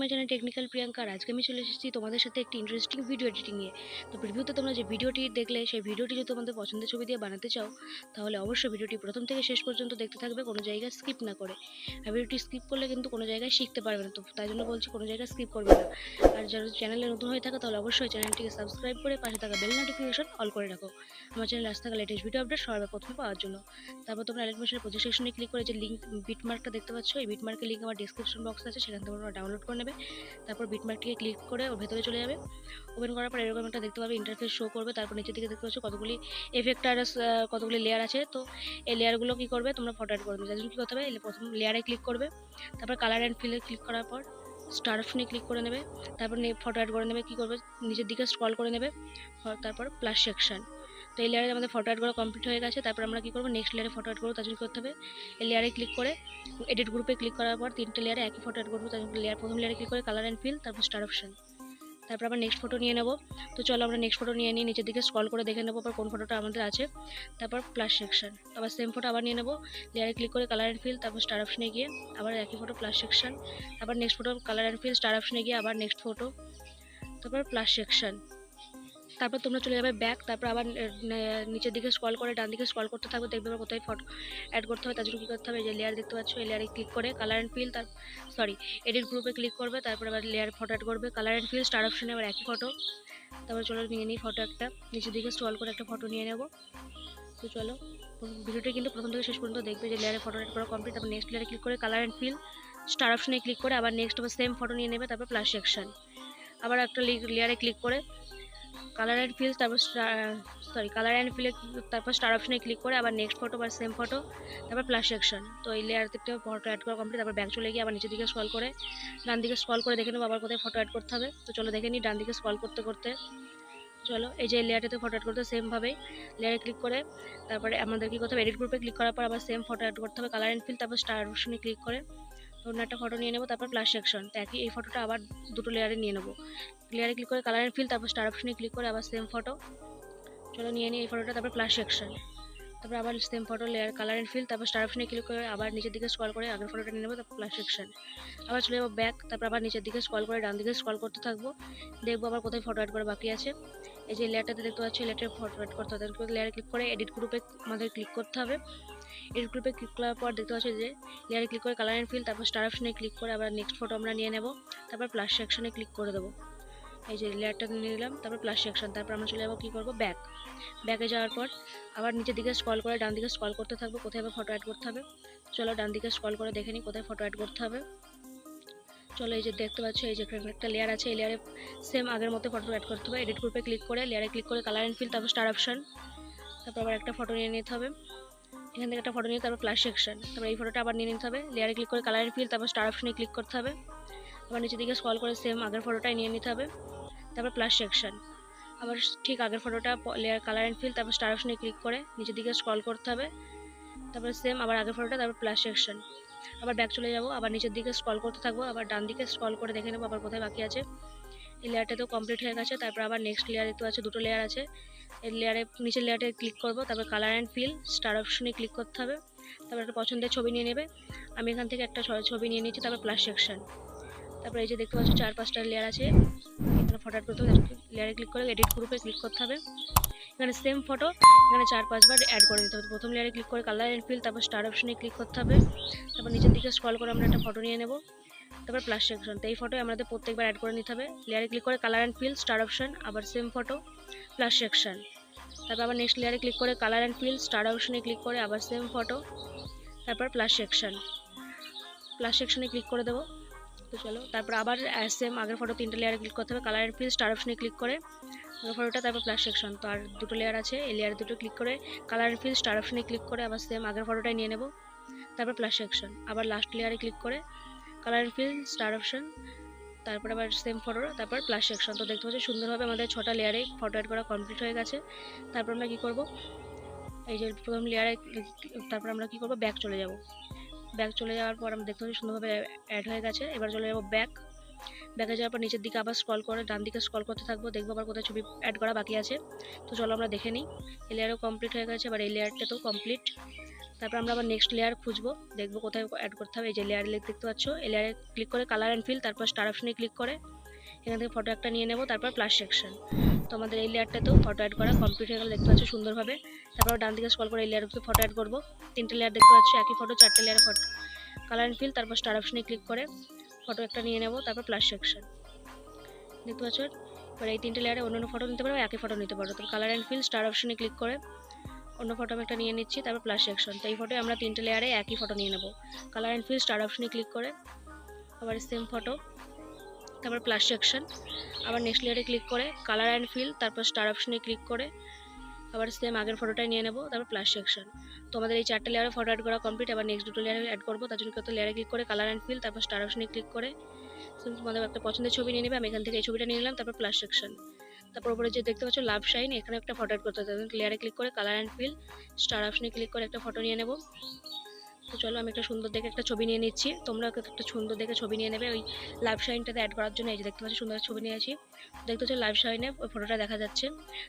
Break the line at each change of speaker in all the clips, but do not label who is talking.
মাই channel technical Priyanka. আর আজকে আমি চলে এসেছি তোমাদের সাথে একটি ইন্টারেস্টিং ভিডিও এডিটিং নিয়ে। তো প্রিভিউতে তোমরা যে ভিডিওটি দেখলে সেই ভিডিওটি যদি তোমাদের পছন্দের ছবি দিয়ে বানাতে চাও তাহলে অবশ্যই ভিডিওটি প্রথম থেকে শেষ পর্যন্ত দেখতে থাকবে, কোনো জায়গায় স্কিপ না করে। আর ভিডিওটি স্কিপ করলে কিন্তু কোনো জায়গায় শিখতে পারবে না, তো তাই জন্য বলছি কোনো জায়গায় স্কিপ করবে না। আর যারা চ্যানেলে নতুন হয়ে থাকে তাহলে অবশ্যই চ্যানেলটিকে সাবস্ক্রাইব করে পাশে থাকা বেল নোটিফিকেশন অল করে রাখো আমার চ্যানেলে আসতে থাকা লেটেস্ট ভিডিও আপডেট সবার প্রথমে পাওয়ার জন্য। তারপর তোমরা অ্যালাইট মোশনের প্রজেক্ট সেকশনে ক্লিক করে যে লিঙ্ক বিটমার্কটা দেখতে পাচ্ছ, এই বিটমার্কের লিঙ্ক আমার ডিসক্রিপশন বক্স আছে, সেখান থেকে তোমরা ডাউনলোড করে নেবে। তারপর বিটমার্কটিকে ক্লিক করে ওর ভেতরে চলে যাবে। ওপেন করার পর এরকম একটা দেখতে পাবে, ইন্টারফেস শো করবে। তারপর নিচের দিকে দেখতে পাচ্ছ কতগুলি এফেক্ট আর কতগুলি লেয়ার আছে। তো এই লেয়ারগুলো কী করবে, তোমরা ফটো অ্যাড করবে। যার জন্য কী করতে হবে, প্রথম লেয়ারে ক্লিক করবে, তারপর কালার অ্যান্ড ফিলে ক্লিক করার পর স্টার অপশনে ক্লিক করে নেবে। তারপর ফটো অ্যাড করে নেবে। কী করবে, নিচের দিকে স্ক্রল করে নেবে, তারপর প্লাস সেকশন। তো এই লেয়ারে আমাদের ফটো অ্যাড করা কমপ্লিট হয়ে গেছে। তারপর আমরা কী করবো, নেক্সট লেয়ারে ফটো অ্যাড করবো। তার জন্য করতে হবে এই লেয়ারে ক্লিক করে এডিট গ্রুপে ক্লিক করার পর তিনটে লেয়ারে একই ফটো অ্যাড করবো। তার জন্য প্রথম লেয়ারে ক্লিক করে কালার অ্যান্ড ফিল, তারপর স্টার অপশন। তারপর আবার নেক্সট ফটো নিয়ে নেবো। তো চলো আমরা নেক্সট ফটো নিয়ে নিই, নিচের দিকে স্ক্রল করে দেখে নেবো আবার কোন ফটোটা আমাদের আছে। তারপর প্লাস সেকশন, আবার সেম ফটো আবার নিয়ে নেবো, লেয়ারে ক্লিক করে কালার অ্যান্ড ফিল, তারপর স্টার অপশনে গিয়ে আবার একই ফটো প্লাস সেকশন। আবার next photo colour and fill, star অপশনে গিয়ে আবার নেক্সট ফটো, তারপর প্লাস সেকশন। তারপর তোমরা চলে যাবে ব্যাক। তারপর আবার নিচের দিকে স্ক্রল করে ডান দিকে স্ক্রল করতে থাকবে, দেখবে আবার কোথায় ফটো অ্যাড করতে হবে। তার জন্য কী করতে হবে, যে লেয়ার দেখতে পাচ্ছ এই লেয়ারে ক্লিক করে কালার অ্যান্ড ফিল, এডিট গ্রুপে ক্লিক করবে। তারপর আবার লেয়ার ফটো অ্যাড করবে, কালার অ্যান্ড ফিল, স্টার অপশনে আবার একই ফটো। তারপর চলো নিয়ে নিই ফটো একটা, নিচের দিকে স্ক্রল করে একটা ফটো নিয়ে নেব। তো চলো ভিডিওটি কিন্তু প্রথম থেকে শেষ পর্যন্ত দেখবে যে লেয়ারে ফটো অ্যাড করা কমপ্লিট। তারপর নেক্সট লেয়ারে ক্লিক করে কালার অ্যান্ড ফিল, স্টার অপশনে ক্লিক করে আবার নেক্সট আবার সেম ফটো নিয়ে নেবে, তারপর প্লাস সেকশন। আবার একটা লেয়ারে ক্লিক করে কালার অ্যান্ড ফিল, তারপর কালার অ্যান্ড ফিলে তারপর স্টার অপশনে ক্লিক করে আবার নেক্সট ফটো বা সেম ফটো, তারপর প্লাস সেকশন। তো এই লেয়ার থেকে ফটো অ্যাড করা কমপ্লিট। তারপর ব্যাক চলে গিয়ে আবার নিচের দিকে স্ক্রল করে ডান দিকে স্ক্রল করে দেখে নেবো আবার কোথায় ফটো অ্যাড করতে হবে। তো চলো দেখে নিই ডান দিকে স্ক্রল করতে করতে। চলো এই যে লেয়ারটাতে ফটো অ্যাড করতে সেমভাবেই লেয়ারে ক্লিক করে তারপরে আমাদের কী করতে হবে, এডিট গ্রুপে ক্লিক করার পর আবার সেম ফটো অ্যাড করতে হবে, কালার অ্যান্ড ফিল, তারপর স্টার অপশনে ক্লিক করে অন্য একটা ফটো নিয়ে নেবো, তারপর প্লাস সেকশন। তো একই এই ফটোটা আবার দুটো লেয়ারে নিয়ে নেবো, লেয়ারে ক্লিক করে কালার অ্যান্ড ফিল, তারপর স্টার অপশনে ক্লিক করে আবার সেম ফটো। চলো নিয়ে নিই এই ফটোটা, তারপর প্লাস সেকশন। তারপর আবার same photo layer colour and fill, তারপর স্টার অপশনে ক্লিক করে আবার নিচের দিকে স্ক্রল করে আগের ফটোটা নিয়ে নেবো, তারপর প্লাস সেকশন। আবার চলে যাবো ব্যাক। তারপর আবার নিচের দিকে স্ক্রল করে ডান দিকে স্ক্রল করতে থাকবো, দেখবো আবার কোথায় ফটো অ্যাড করা বাকি আছে। এই যে লেয়ারটাতে দেখতে পাচ্ছি লেয়ারটার ফটো অ্যাড করতে হবে, লেয়ারে ক্লিক করে এডিট গ্রুপে আমাদের ক্লিক করতে হবে। এডিট গ্রুপে ক্লিক করার পর দেখতে পাচ্ছি যে লেয়ারে ক্লিক করে কালার অ্যান্ড ফিল, তারপর স্টার অপশনে ক্লিক করে আবার নেক্সট ফটো আমরা নিয়ে নেব, তারপর প্লাস সেকশনে ক্লিক করে দেবো। এই যে লেয়ারটা নিয়ে নিলাম, তারপর প্লাস সেকশন। তারপর আমরা চলে যাবো কী করবো, ব্যাকে যাওয়ার পর আবার নিচের দিকে স্ক্রল করে ডান দিকে স্ক্রল করতে থাকবো, কোথায় আবার ফটো অ্যাড করতে হবে। চলো ডান দিকে স্ক্রল করে দেখে নিই কোথায় ফটো অ্যাড করতে হবে। চলো এই যে দেখতে পাচ্ছ এই যে একটা লেয়ার আছে, এই লেয়ারে সেম আগের মতো ফটো অ্যাড করতে হবে। এডিট গ্রুপে ক্লিক করে লেয়ারে ক্লিক করে কালার অ্যান্ড ফিল, তারপর স্টার অপশন। তারপর আবার একটা ফটো নিয়ে নিতে হবে, এখান থেকে একটা ফটো নিয়ে তারপর প্লাস সেকশন। তারপর এই ফটোটা আবার নিয়ে নিতে হবে, লেয়ারে ক্লিক করে কালার অ্যান্ড ফিল, তারপর স্টার অপশনে ক্লিক করতে হবে। আবার নিচের দিকে স্ক্রল করে সেম আগের ফটোটাই নিয়ে নিতে হবে, তারপর প্লাস সেকশন। আবার ঠিক আগের ফটোটা লেয়ার কালার অ্যান্ড ফিল, তারপর স্টার অপশনে ক্লিক করে নিচের দিকে স্ক্রল করতে হবে, তারপর সেম আবার আগের ফটোটা, তারপর প্লাস সেকশন। আবার ব্যাক চলে যাব, আবার নিচের দিকে স্ক্রল করতে থাকবো, আবার ডান দিকে স্ক্রল করে দেখে নেবো আবার কোথায় বাকি আছে। এই লেয়ারটা তো কমপ্লিট হয়ে গেছে। তারপর আবার নেক্সট লেয়ার দেখতে পাচ্ছ দুটো লেয়ার আছে, এই লেয়ারে নিচের লেয়ারটা ক্লিক করবো, তারপর কালার অ্যান্ড ফিল, স্টার অপশনে ক্লিক করতে হবে। তারপর একটা পছন্দের ছবি নিয়ে নেবে, আমি এখান থেকে একটা ছবি নিয়ে নিচ্ছি, তারপর প্লাস সেকশন। তারপর এই যে দেখতে পাচ্ছ 4-5টা লেয়ার আছে, এখানে ফটো অ্যাড করতে হবে, লেয়ারে ক্লিক করে এডিট গ্রুপে ক্লিক করতে হবে। এখানে সেম ফটো এখানে 4-5 বার অ্যাড করে দিতে হবে। প্রথম লেয়ারে ক্লিক করে কালার অ্যান্ড ফিল, তারপর স্টার অপশনে ক্লিক করতে হবে। তারপর নিচের দিকে স্ক্রল করে আমরা একটা ফটো নিয়ে নেব, তারপর প্লাস সেকশন। তো এই ফটো আমাদের প্রত্যেকবার অ্যাড করে নিতে হবে, লেয়ারে ক্লিক করে colour and fill, star option, আবার সেম ফটো, প্লাস সেকশন। তারপর আবার নেক্সট লেয়ারে ক্লিক করে কালার অ্যান্ড ফিল, স্টার অপশনে ক্লিক করে আবার সেম ফটো, তারপর প্লাস সেকশন। প্লাস সেকশনে ক্লিক করে দেবো। তো চলো তারপর আবার সেম আগের ফটো তিনটে লেয়ারে ক্লিক করতে হবে, কালার অ্যান্ড ফিল, স্টার অপশনে ক্লিক করে আগের ফটোটা, তারপর প্লাস সেকশন। তো আর দুটো লেয়ার আছে, এই লেয়ার দুটো ক্লিক করে কালার অ্যান্ড ফিল, স্টার অপশনে ক্লিক করে আবার সেম আগের ফটোটাই নিয়ে নেব, তারপর প্লাস সেকশন। আবার লাস্ট লেয়ারে ক্লিক করে colour and fill, star option, তারপর আবার সেম ফটো, তারপর প্লাস সেকশন। তো দেখতে পাচ্ছি সুন্দরভাবে আমাদের 6টা লেয়ারে ফটো অ্যাড করা কমপ্লিট হয়ে গেছে। তারপর আমরা কী করব, এই যে প্রথম লেয়ারে তারপর আমরা কী করব, ব্যাক চলে যাব। ব্যাক চলে যাওয়ার পর আমরা দেখতে পাচ্ছি সুন্দরভাবে অ্যাড হয়ে গেছে। এবার চলে যাবো ব্যাকে যাওয়ার পর নিচের দিকে আবার স্ক্রল করে ডান দিকে স্ক্রল করতে থাকবো, দেখবো আবার কোথায় ছবি অ্যাড করা বাকি আছে। তো চলো আমরা দেখে নিই, এই লেয়ারও কমপ্লিট হয়ে গেছে, এবার এই লেয়ারটা তো কমপ্লিট। তারপর আমরা আবার নেক্সট লেয়ার খুঁজবো, দেখবো কোথায় অ্যাড করতে হবে। এই যে লেয়ার দেখতে পাচ্ছ, এই লেয়ারে ক্লিক করে কালার অ্যান্ড ফিল, তারপর স্টার অপশনে ক্লিক করে এখান থেকে ফটো একটা নিয়ে নেব, তারপর প্লাস সেকশন। তো আমাদের এই লেয়ারটাতেও ফটো অ্যাড করা কমপ্লিট হয়ে গেল, দেখতে পাচ্ছ সুন্দরভাবে। তারপর ডান দিকে স্ক্রল করে এই লেয়ারগুলোতে ফটো অ্যাড করবো। 3টে লেয়ার দেখতে পাচ্ছ, একই ফটো 4টে লেয়ারে ফটো, কালার অ্যান্ড ফিল, তারপর স্টার অপশনে ক্লিক করে ফটো একটা নিয়ে নেব, তারপর প্লাস সেকশন। দেখতে পাচ্ছ, এবার এই 3টে লেয়ারে অন্য ফটো নিতে পারো, একই ফটো নিতে পারো। তো কালার অ্যান্ড ফিল, স্টার অপশনে ক্লিক করে অন্য ফটো আমি একটা নিয়ে নিচ্ছি, তারপর প্লাস সেকশন। তো এই ফটোয় আমরা 3টে লেয়ারে একই ফটো নিয়ে নেব। কালার অ্যান্ড ফিল, স্টার অপশনে ক্লিক করে আবার সেম ফটো, তারপর প্লাস সেকশন। আবার নেক্সট লেয়ারে ক্লিক করে কালার অ্যান্ড ফিল, তারপর স্টার অপশনে ক্লিক করে আবার সেম আগের ফটোটাই নিয়ে নেব, তারপর প্লাস সেকশন। তো আমাদের এই 4টে লেয়ারে ফটো অ্যাড করা কমপ্লিট। আবার নেক্সট 2টো লেয়ারে অ্যাড করবো, তার জন্য কত লেয়ারে ক্লিক করে কালার অ্যান্ড ফিল, তারপর স্টার অপশনে ক্লিক করে তোমাদের একটা পছন্দের ছবি নিয়ে নেবে। আমি এখান থেকে এই ছবিটা নিয়ে নিলাম, তারপর প্লাস সেকশন। তারপর উপরে যে দেখতে পাচ্ছ লাভ শাইন, এখানে একটা ফটো অ্যাড করতে হবে। লেয়ারে ক্লিক করে কালার অ্যান্ড ফিল, স্টার অপশনে ক্লিক করে একটা ফটো নিয়ে নেব। তো চলো আমি একটা সুন্দর দেখে একটা ছবি নিয়ে নিচ্ছি, তোমরা একটা সুন্দর দেখে ছবি নিয়ে নেবে ওই লাইভ শাইনটাতে অ্যাড করার জন্য। এই যে দেখতে পাচ্ছ সুন্দর ছবি নিয়েছি, দেখতে পাচ্ছ লাইভ শাইনে ওই ফটোটা দেখা যাচ্ছে।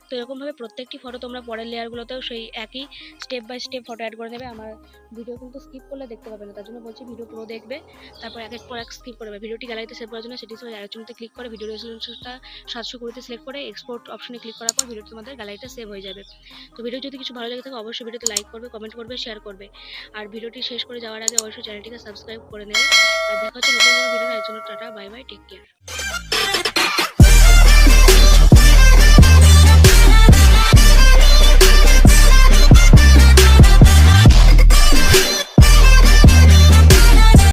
তো এরকমভাবে প্রত্যেকটি ফটো তোমরা পরের লেয়ারগুলোতেও সেই একই step by step photo add করে নেবে। আমার ভিডিও কিন্তু স্কিপ করলে দেখতে পাবে না, তার জন্য বলছি ভিডিও পুরো দেখবে, তারপর এক এক পর এক স্কিপ করবে। ভিডিওটি গ্যালারিতে সেভ করার জন্য সেটিংস আইকনতে ক্লিক করে ভিডিও রেজলিউশনটা 720 সিলেক্ট করে এক্সপোর্ট অপশনে ক্লিক করার পর ভিডিওটি তোমাদের গ্যালারিতে সেভ হয়ে যাবে। তো ভিডিও যদি কিছু ভালো লেগে থাকে অবশ্যই ভিডিওতে লাইক করবে, কমেন্ট করবে, শেয়ার করবে। আর ভিডিওটি শেষ করে যাওয়ার আগে অবশ্যই চ্যানেলটিকে সাবস্ক্রাইব করে নেবে। আর দেখা হচ্ছে নতুন কোনো ভিডিও, এর জন্য tata, bye bye, take care.